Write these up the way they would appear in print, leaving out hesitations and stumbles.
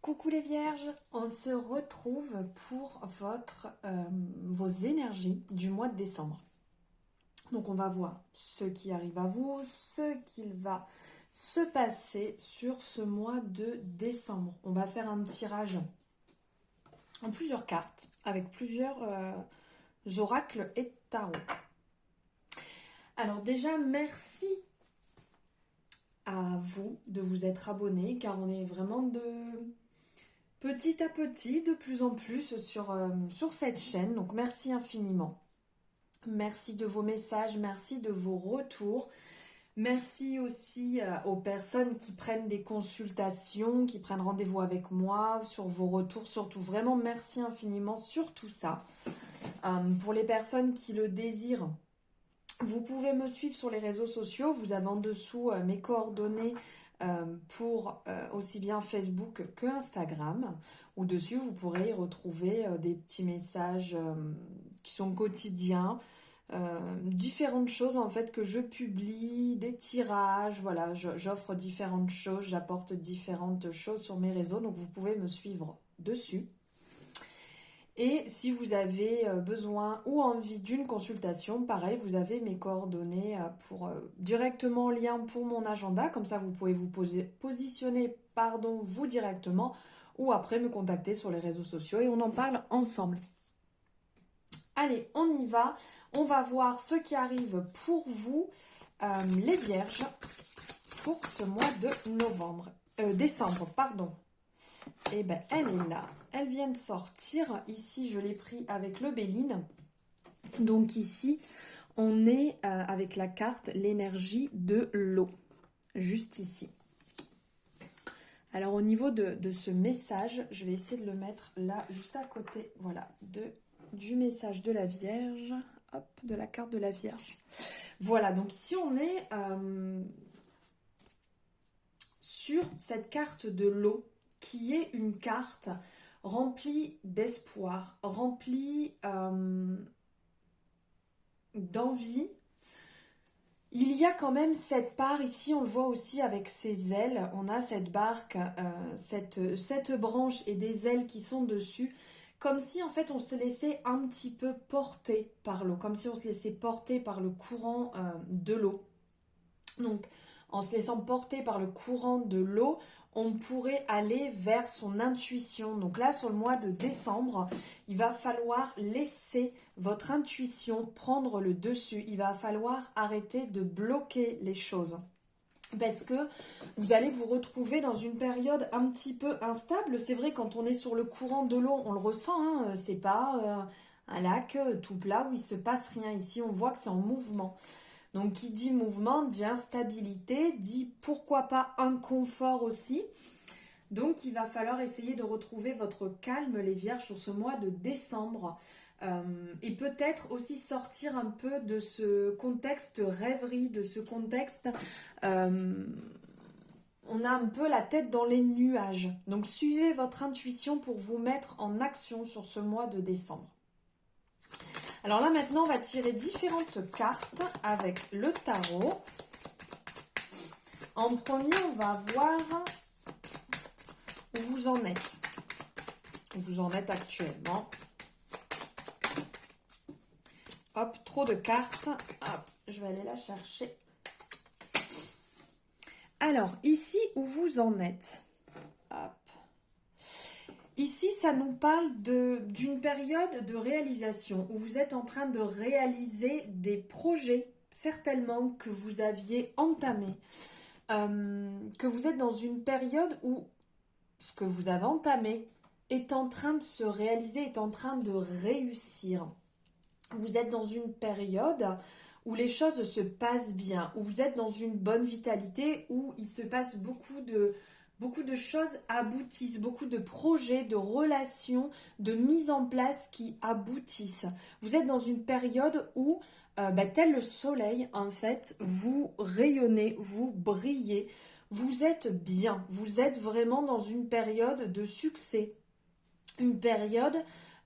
Coucou les vierges, on se retrouve pour vos énergies du mois de décembre. Donc on va voir ce qui arrive à vous, ce qu'il va se passer sur ce mois de décembre. On va faire un tirage en plusieurs cartes avec plusieurs oracles et tarots. Alors déjà, merci à vous de vous être abonnés car on est vraiment petit à petit, de plus en plus sur cette chaîne. Donc merci infiniment. Merci de vos messages, merci de vos retours. Merci aussi aux personnes qui prennent des consultations, qui prennent rendez-vous avec moi, sur vos retours surtout. Vraiment merci infiniment sur tout ça. Pour les personnes qui le désirent, vous pouvez me suivre sur les réseaux sociaux. Vous avez en dessous mes coordonnées pour aussi bien Facebook que Instagram. Où dessus, vous pourrez y retrouver des petits messages qui sont quotidiens. Différentes choses en fait que je publie, des tirages, voilà, j'offre différentes choses, j'apporte différentes choses sur mes réseaux. Donc vous pouvez me suivre dessus. Et si vous avez besoin ou envie d'une consultation, pareil, vous avez mes coordonnées pour directement en lien pour mon agenda. Comme ça, vous pouvez vous positionner, vous directement, ou après me contacter sur les réseaux sociaux et on en parle ensemble. Allez, on y va. On va voir ce qui arrive pour vous, les vierges, pour ce mois de décembre, pardon. Et ben, elle est là. Elle vient de sortir. Ici, je l'ai pris avec le Béline. Donc ici, on est avec la carte l'énergie de l'eau. Juste ici. Alors, au niveau de ce message, je vais essayer de le mettre là, juste à côté, voilà, du message de la Vierge. Hop, de la carte de la Vierge. Voilà, donc ici, on est sur cette carte de l'eau, qui est une carte remplie d'espoir, remplie d'envie. Il y a quand même cette part, ici on le voit aussi avec ses ailes, on a cette barque, cette branche et des ailes qui sont dessus, comme si en fait on se laissait un petit peu porter par l'eau, comme si on se laissait porter par le courant de l'eau. Donc en se laissant porter par le courant de l'eau, on pourrait aller vers son intuition. Donc là, sur le mois de décembre, il va falloir laisser votre intuition prendre le dessus. Il va falloir arrêter de bloquer les choses. Parce que vous allez vous retrouver dans une période un petit peu instable. C'est vrai, quand on est sur le courant de l'eau, on le ressent. Hein, c'est pas un lac tout plat où il ne se passe rien. Ici, on voit que c'est en mouvement. Donc, qui dit mouvement, dit instabilité, dit pourquoi pas inconfort aussi. Donc, il va falloir essayer de retrouver votre calme, les vierges, sur ce mois de décembre. Et peut-être aussi sortir un peu de ce contexte rêverie, de ce contexte... on a un peu la tête dans les nuages. Donc, suivez votre intuition pour vous mettre en action sur ce mois de décembre. Alors là, maintenant, on va tirer différentes cartes avec le tarot. En premier, on va voir où vous en êtes. Où vous en êtes actuellement. Hop, trop de cartes. Hop, je vais aller la chercher. Alors, ici, où vous en êtes. Hop. Ici, ça nous parle d'une période de réalisation où vous êtes en train de réaliser des projets, certainement, que vous aviez entamés. Que vous êtes dans une période où ce que vous avez entamé est en train de se réaliser, est en train de réussir. Vous êtes dans une période où les choses se passent bien, où vous êtes dans une bonne vitalité, où il se passe beaucoup de choses aboutissent, beaucoup de projets, de relations, de mise en place qui aboutissent. Vous êtes dans une période où, tel le soleil, en fait, vous rayonnez, vous brillez, vous êtes bien, vous êtes vraiment dans une période de succès, une période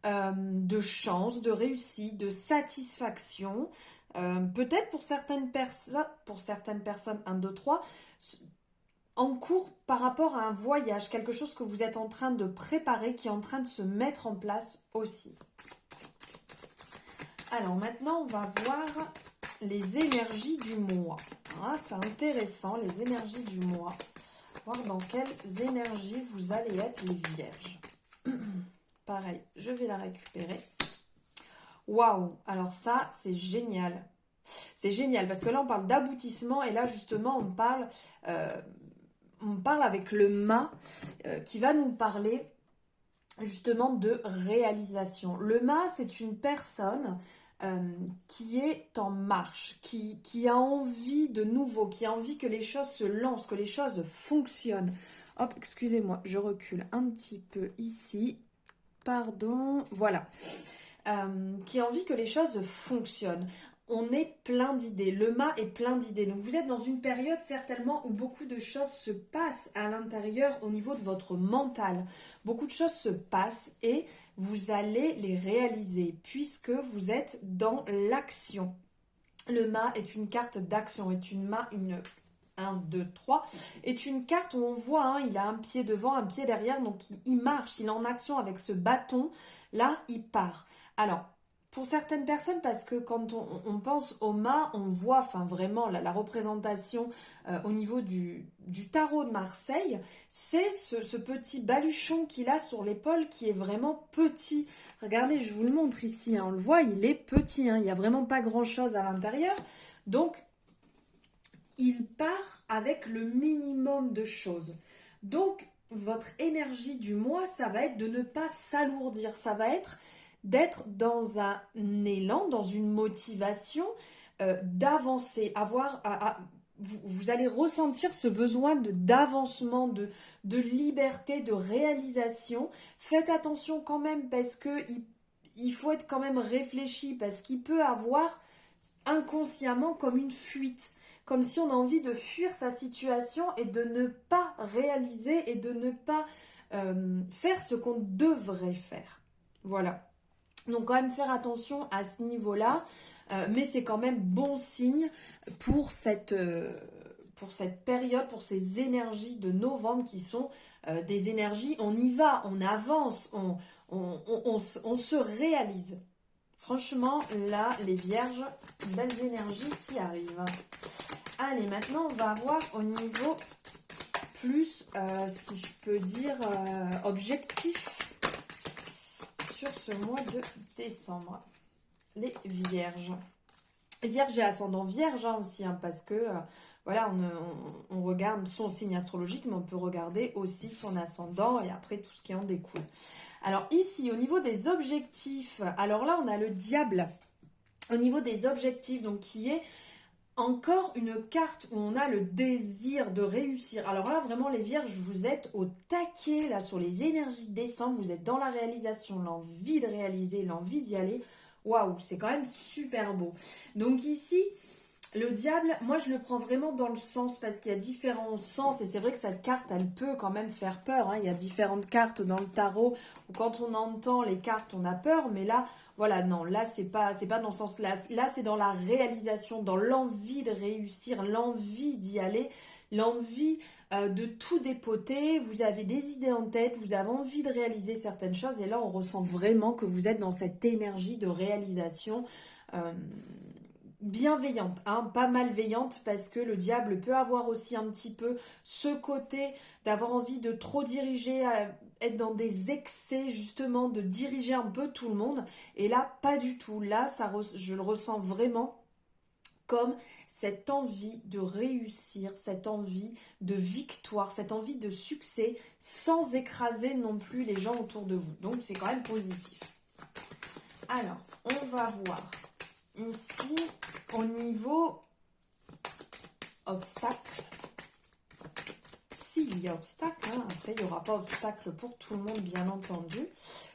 de chance, de réussite, de satisfaction. Peut-être pour certaines personnes, 1, 2, 3, en cours par rapport à un voyage, quelque chose que vous êtes en train de préparer, qui est en train de se mettre en place aussi. Alors maintenant, on va voir les énergies du mois. Ah, c'est intéressant, les énergies du mois. Voir dans quelles énergies vous allez être les vierges. Pareil, je vais la récupérer. Waouh, alors ça, c'est génial. C'est génial parce que là, on parle d'aboutissement et là, justement, on parle avec le mât qui va nous parler justement de réalisation. Le mât, c'est une personne qui est en marche, qui a envie de nouveau, qui a envie que les choses se lancent, que les choses fonctionnent. Hop, excusez-moi, je recule un petit peu ici. Pardon, voilà. Qui a envie que les choses fonctionnent. On est plein d'idées, le mât est plein d'idées. Donc vous êtes dans une période certainement où beaucoup de choses se passent à l'intérieur au niveau de votre mental. Beaucoup de choses se passent et vous allez les réaliser puisque vous êtes dans l'action. Le mât est une carte d'action, est une main, une 1, 2, 3, est une carte où on voit, hein, il a un pied devant, un pied derrière, donc il marche, il est en action avec ce bâton, là, il part. Alors, pour certaines personnes, parce que quand on pense au mât, on voit enfin vraiment la représentation au niveau du tarot de Marseille, c'est ce petit baluchon qu'il a sur l'épaule qui est vraiment petit. Regardez, je vous le montre ici, hein, on le voit, il est petit, hein, il n'y a vraiment pas grand-chose à l'intérieur. Donc, il part avec le minimum de choses. Donc, votre énergie du mois, ça va être de ne pas s'alourdir. Ça va être d'être dans un élan, dans une motivation, d'avancer, vous allez ressentir ce besoin d'avancement, de liberté, de réalisation. Faites attention quand même parce que il faut être quand même réfléchi parce qu'il peut avoir inconsciemment comme une fuite, comme si on a envie de fuir sa situation et de ne pas réaliser et de ne pas faire ce qu'on devrait faire. Voilà. Donc quand même faire attention à ce niveau-là, mais c'est quand même bon signe pour cette période, pour ces énergies de novembre qui sont des énergies, on y va, on avance, on se réalise. Franchement, là, les vierges, belles énergies qui arrivent. Allez, maintenant, on va voir au niveau plus, si je peux dire, objectif sur ce mois de décembre. Les vierges. Vierge et ascendant vierge hein, aussi, hein, parce que voilà, on regarde son signe astrologique, mais on peut regarder aussi son ascendant et après tout ce qui en découle. Alors ici, au niveau des objectifs, alors là, on a le diable. Au niveau des objectifs, donc qui est encore une carte où on a le désir de réussir. Alors là, vraiment, les vierges, vous êtes au taquet, là, sur les énergies de décembre. Vous êtes dans la réalisation, l'envie de réaliser, l'envie d'y aller. Waouh, c'est quand même super beau. Donc ici, le diable, moi, je le prends vraiment dans le sens parce qu'il y a différents sens. Et c'est vrai que cette carte, elle peut quand même faire peur. Hein. Il y a différentes cartes dans le tarot où quand on entend les cartes, on a peur. Mais là, voilà, non, là, c'est pas dans ce sens-là. Là, c'est dans la réalisation, dans l'envie de réussir, l'envie d'y aller, l'envie de tout dépoter. Vous avez des idées en tête, vous avez envie de réaliser certaines choses. Et là, on ressent vraiment que vous êtes dans cette énergie de réalisation bienveillante, hein, pas malveillante, parce que le diable peut avoir aussi un petit peu ce côté d'avoir envie de trop diriger, être dans des excès justement, de diriger un peu tout le monde. Et là, pas du tout. Là, je le ressens vraiment comme cette envie de réussir, cette envie de victoire, cette envie de succès, sans écraser non plus les gens autour de vous. Donc, c'est quand même positif. Alors, on va voir ici au niveau obstacle. S'il y a obstacle, hein, après il n'y aura pas obstacle pour tout le monde, bien entendu.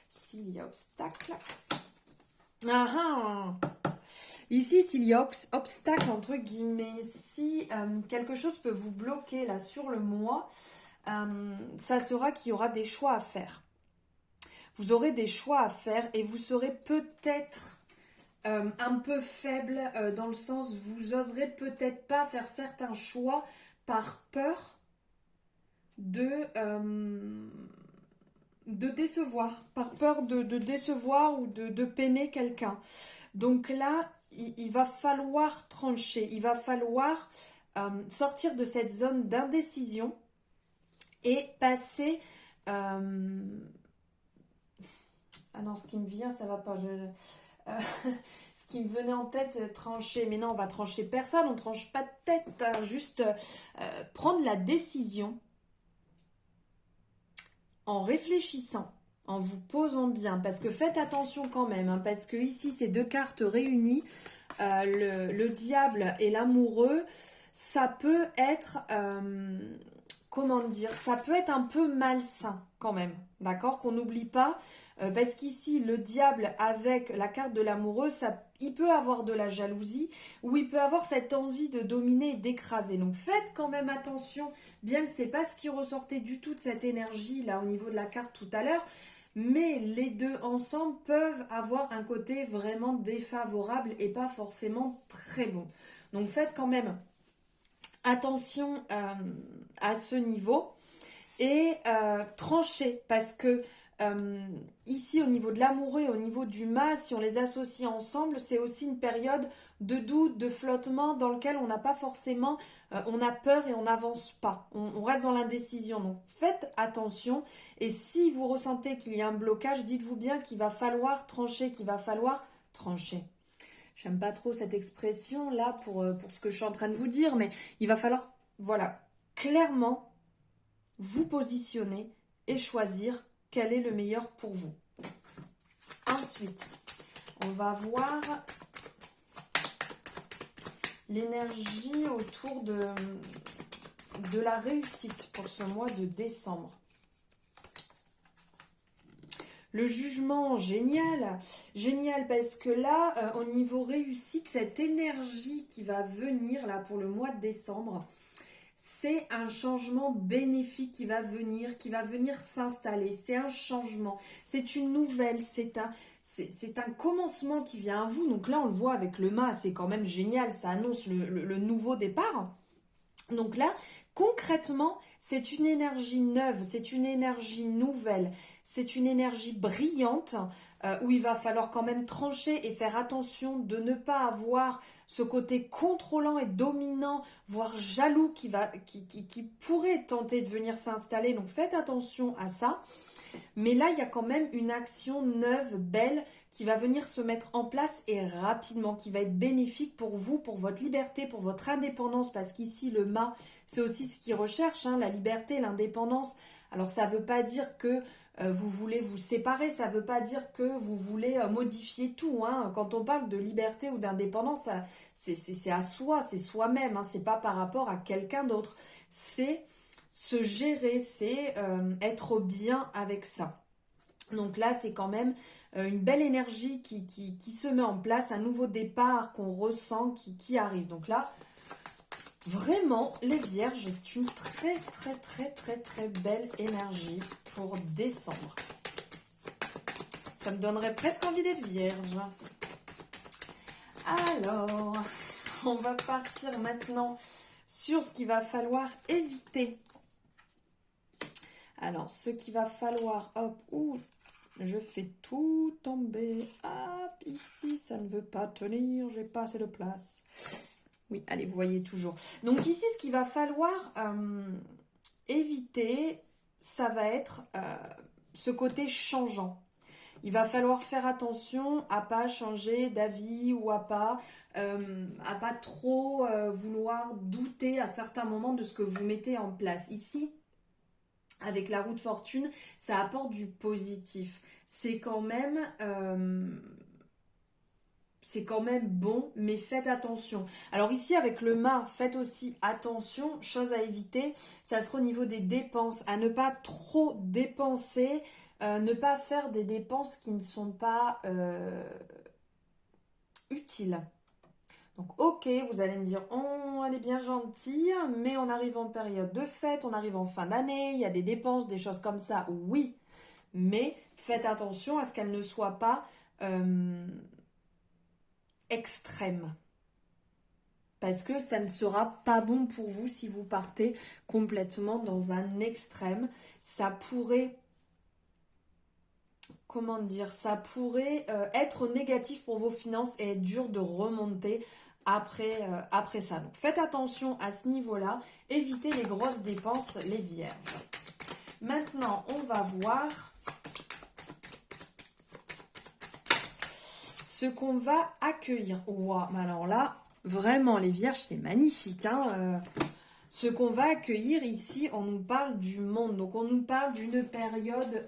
S'il y a obstacle. Ah ah. Ici, s'il y a obstacle, entre guillemets, si quelque chose peut vous bloquer là sur le mois, ça sera qu'il y aura des choix à faire. Vous aurez des choix à faire et vous serez peut-être un peu faible dans le sens vous oserez peut-être pas faire certains choix par peur de décevoir, par peur de décevoir ou de peiner quelqu'un. Donc là, il va falloir trancher, il va falloir sortir de cette zone d'indécision et passer... Ah non, ce qui me vient, ça va pas. Ce qui me venait en tête, trancher. Mais non, on va trancher personne, on tranche pas de tête. Hein, juste prendre la décision en réfléchissant, en vous posant bien, parce que faites attention quand même, hein, parce que ici, ces deux cartes réunies, le diable et l'amoureux, ça peut être, comment dire, ça peut être un peu malsain quand même, d'accord? Qu'on n'oublie pas, parce qu'ici, le diable avec la carte de l'amoureux, il peut avoir de la jalousie, ou il peut avoir cette envie de dominer et d'écraser. Donc faites quand même attention, bien que c'est pas ce qui ressortait du tout de cette énergie là au niveau de la carte tout à l'heure, mais les deux ensemble peuvent avoir un côté vraiment défavorable et pas forcément très bon. Donc faites quand même attention à ce niveau et tranchez, parce que ici au niveau de l'amoureux et au niveau du mât, si on les associe ensemble, c'est aussi une période de doute, de flottement dans lequel on n'a pas forcément, on a peur et on n'avance pas, on reste dans l'indécision. Donc faites attention, et si vous ressentez qu'il y a un blocage, dites-vous bien qu'il va falloir trancher, qu'il va falloir trancher. J'aime pas trop cette expression là pour ce que je suis en train de vous dire, mais il va falloir, voilà, clairement vous positionner et choisir quel est le meilleur pour vous. Ensuite, on va voir l'énergie autour de la réussite pour ce mois de décembre. Le jugement, génial, génial, parce que là, au niveau réussite, cette énergie qui va venir là pour le mois de décembre, c'est un changement bénéfique qui va venir s'installer. C'est un changement, c'est une nouvelle, c'est un commencement qui vient à vous. Donc là, on le voit avec le mât, c'est quand même génial, ça annonce le nouveau départ. Donc là, concrètement, c'est une énergie neuve, c'est une énergie nouvelle, c'est une énergie brillante où il va falloir quand même trancher et faire attention de ne pas avoir ce côté contrôlant et dominant, voire jaloux qui pourrait tenter de venir s'installer. Donc faites attention à ça. Mais là, il y a quand même une action neuve, belle, qui va venir se mettre en place et rapidement, qui va être bénéfique pour vous, pour votre liberté, pour votre indépendance, parce qu'ici, le mât, c'est aussi ce qu'il recherche, hein, la liberté, l'indépendance. Alors, ça ne veut pas dire que vous voulez vous séparer, ça ne veut pas dire que vous voulez modifier tout. Hein. Quand on parle de liberté ou d'indépendance, c'est à soi, c'est soi-même, hein, c'est pas par rapport à quelqu'un d'autre. C'est se gérer, c'est être bien avec ça. Donc là, c'est quand même une belle énergie qui se met en place, un nouveau départ qu'on ressent qui arrive. Donc là, vraiment, les vierges, c'est une très très très très très belle énergie pour décembre. Ça me donnerait presque envie d'être vierge. Alors, on va partir maintenant sur ce qu'il va falloir éviter. Alors, ce qu'il va falloir, hop, je fais tout tomber, hop, ici, ça ne veut pas tenir, j'ai pas assez de place. Oui, allez, vous voyez toujours. Donc ici, ce qu'il va falloir éviter, ça va être ce côté changeant. Il va falloir faire attention à pas changer d'avis ou à pas trop vouloir douter à certains moments de ce que vous mettez en place. Ici, avec la roue de fortune, ça apporte du positif. C'est quand même bon, mais faites attention. Alors ici, avec le mât, faites aussi attention. Chose à éviter, ça sera au niveau des dépenses. À ne pas trop dépenser, ne pas faire des dépenses qui ne sont pas utiles. Donc ok, vous allez me dire, oh, elle est bien gentille, mais on arrive en période de fête, on arrive en fin d'année, il y a des dépenses, des choses comme ça, oui. Mais faites attention à ce qu'elles ne soient pas extrêmes. parce que ça ne sera pas bon pour vous si vous partez complètement dans un extrême. Ça pourrait, comment dire, ça pourrait être négatif pour vos finances et être dur de remonter après ça. Donc faites attention à ce niveau-là, évitez les grosses dépenses, les vierges. Maintenant, on va voir ce qu'on va accueillir. Wow, alors là, vraiment, les vierges, c'est magnifique, hein. Ce qu'on va accueillir ici, on nous parle du monde. Donc, on nous parle d'une période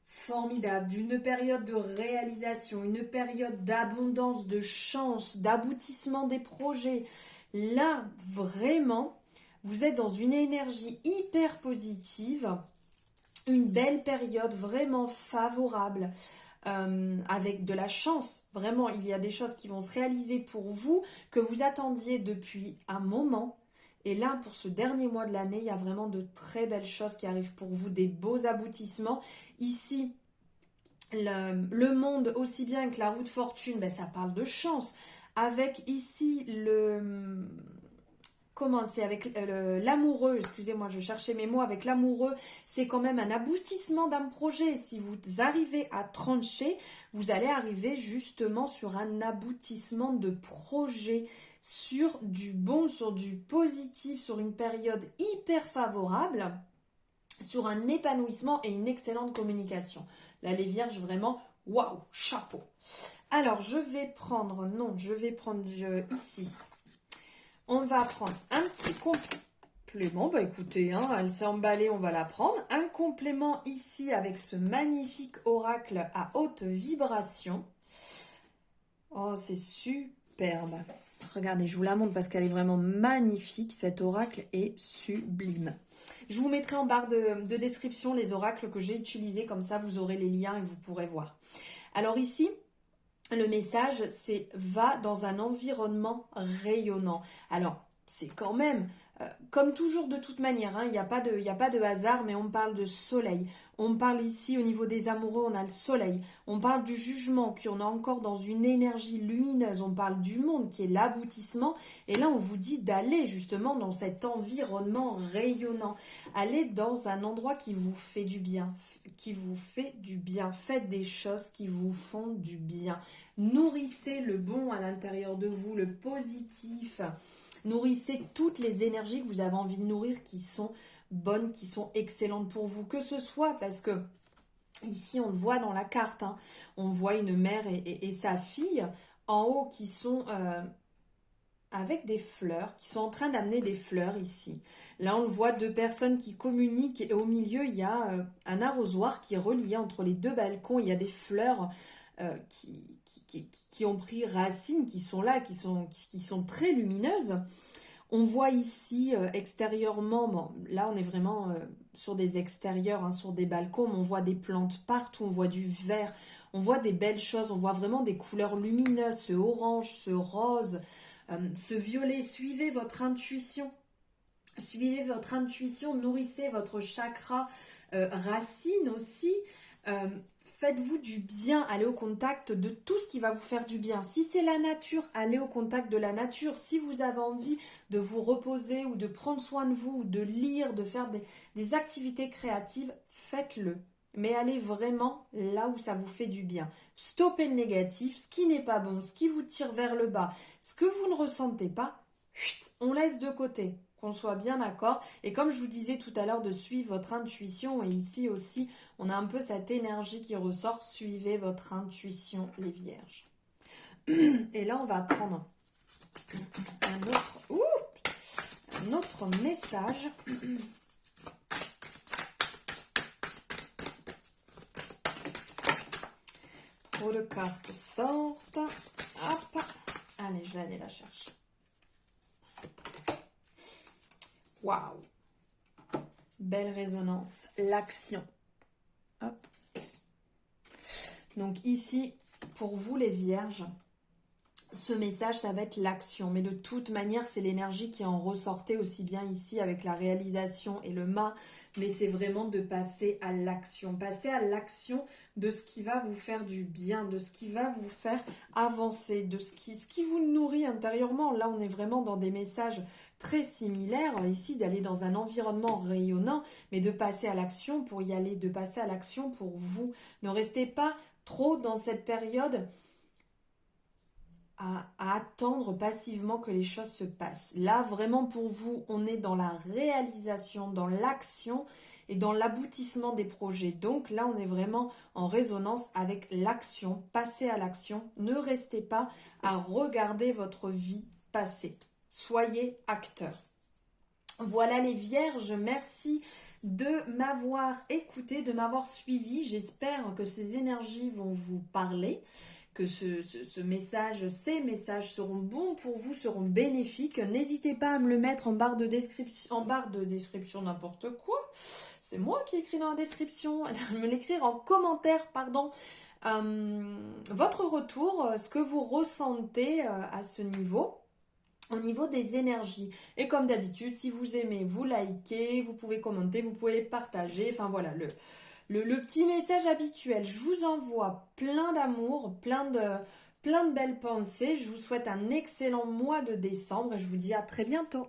formidable, d'une période de réalisation, une période d'abondance, de chance, d'aboutissement des projets. Là, vraiment, vous êtes dans une énergie hyper positive, une belle période vraiment favorable. Avec de la chance, vraiment, il y a des choses qui vont se réaliser pour vous, que vous attendiez depuis un moment. Et là, pour ce dernier mois de l'année, il y a vraiment de très belles choses qui arrivent pour vous, des beaux aboutissements. Ici, le monde, aussi bien que la roue de fortune, ben, ça parle de chance. Avec ici comment c'est avec l'amoureux, excusez-moi, je cherchais mes mots, avec l'amoureux, c'est quand même un aboutissement d'un projet. Si vous arrivez à trancher, vous allez arriver justement sur un aboutissement de projet, sur du bon, sur du positif, sur une période hyper favorable, sur un épanouissement et une excellente communication. Là, les vierges, vraiment, waouh, chapeau. Alors, je vais prendre ici. On va prendre un petit complément. Bah écoutez, hein, elle s'est emballée, on va la prendre. Un complément ici avec ce magnifique oracle à haute vibration. Oh, c'est superbe. Regardez, je vous la montre parce qu'elle est vraiment magnifique. Cet oracle est sublime. Je vous mettrai en barre de description les oracles que j'ai utilisés. Comme ça, vous aurez les liens et vous pourrez voir. Alors ici, le message, c'est « va dans un environnement rayonnant ». Alors, c'est quand même, comme toujours de toute manière, hein, il n'y a pas de hasard, mais on parle de soleil. On parle ici, au niveau des amoureux, on a le soleil. On parle du jugement, qu'on est encore dans une énergie lumineuse. On parle du monde, qui est l'aboutissement. Et là, on vous dit d'aller justement dans cet environnement rayonnant. Allez dans un endroit qui vous fait du bien. Faites des choses qui vous font du bien. Nourrissez le bon à l'intérieur de vous, le positif. Nourrissez toutes les énergies que vous avez envie de nourrir qui sont bonnes, qui sont excellentes pour vous. Que ce soit parce que, ici on le voit dans la carte, hein, on voit une mère et sa fille en haut qui sont avec des fleurs, qui sont en train d'amener des fleurs ici. Là on le voit, deux personnes qui communiquent et au milieu il y a un arrosoir qui est relié entre les deux balcons. Il y a des fleurs qui ont pris racine, qui sont là, qui sont très lumineuses. On voit ici extérieurement, bon, là on est vraiment sur des extérieurs, hein, sur des balcons, mais on voit des plantes partout, on voit du vert, on voit des belles choses, on voit vraiment des couleurs lumineuses, ce orange, ce rose, ce violet. Suivez votre intuition, nourrissez votre chakra racine aussi. Faites-vous du bien, allez au contact de tout ce qui va vous faire du bien. Si c'est la nature, allez au contact de la nature. Si vous avez envie de vous reposer ou de prendre soin de vous, ou de lire, de faire des activités créatives, faites-le. Mais allez vraiment là où ça vous fait du bien. Stoppez le négatif, ce qui n'est pas bon, ce qui vous tire vers le bas, ce que vous ne ressentez pas, on laisse de côté. Qu'on soit bien d'accord. Et comme je vous disais tout à l'heure, de suivre votre intuition. Et ici aussi, on a un peu cette énergie qui ressort. Suivez votre intuition, les vierges. Et là, on va prendre un autre message. Trop de cartes sortent. Hop. Allez, je vais aller la chercher. Waouh! Belle résonance. L'action. Hop. Donc ici, pour vous les vierges, Ce message, ça va être l'action. Mais de toute manière, c'est l'énergie qui en ressortait aussi bien ici avec la réalisation et le mât. Mais c'est vraiment de passer à l'action. Passer à l'action de ce qui va vous faire du bien, de ce qui va vous faire avancer, de ce qui vous nourrit intérieurement. Là, on est vraiment dans des messages très similaires. Ici, d'aller dans un environnement rayonnant, mais de passer à l'action pour y aller, de passer à l'action pour vous. Ne restez pas trop dans cette période à attendre passivement que les choses se passent. Là, vraiment pour vous, on est dans la réalisation, dans l'action et dans l'aboutissement des projets. Donc là, on est vraiment en résonance avec l'action. Passez à l'action. Ne restez pas à regarder votre vie passer. Soyez acteur. Voilà les vierges, merci de m'avoir écouté, de m'avoir suivi. J'espère que ces énergies vont vous parler, que ces messages seront bons pour vous, seront bénéfiques. N'hésitez pas à me le mettre en barre de description, n'importe quoi. C'est moi qui écris dans la description. Me l'écrire en commentaire, pardon. Votre retour, ce que vous ressentez à ce niveau. Au niveau des énergies. Et comme d'habitude, si vous aimez, vous likez, vous pouvez commenter, vous pouvez partager. Enfin voilà, le petit message habituel. Je vous envoie plein d'amour, plein de belles pensées. Je vous souhaite un excellent mois de décembre et je vous dis à très bientôt.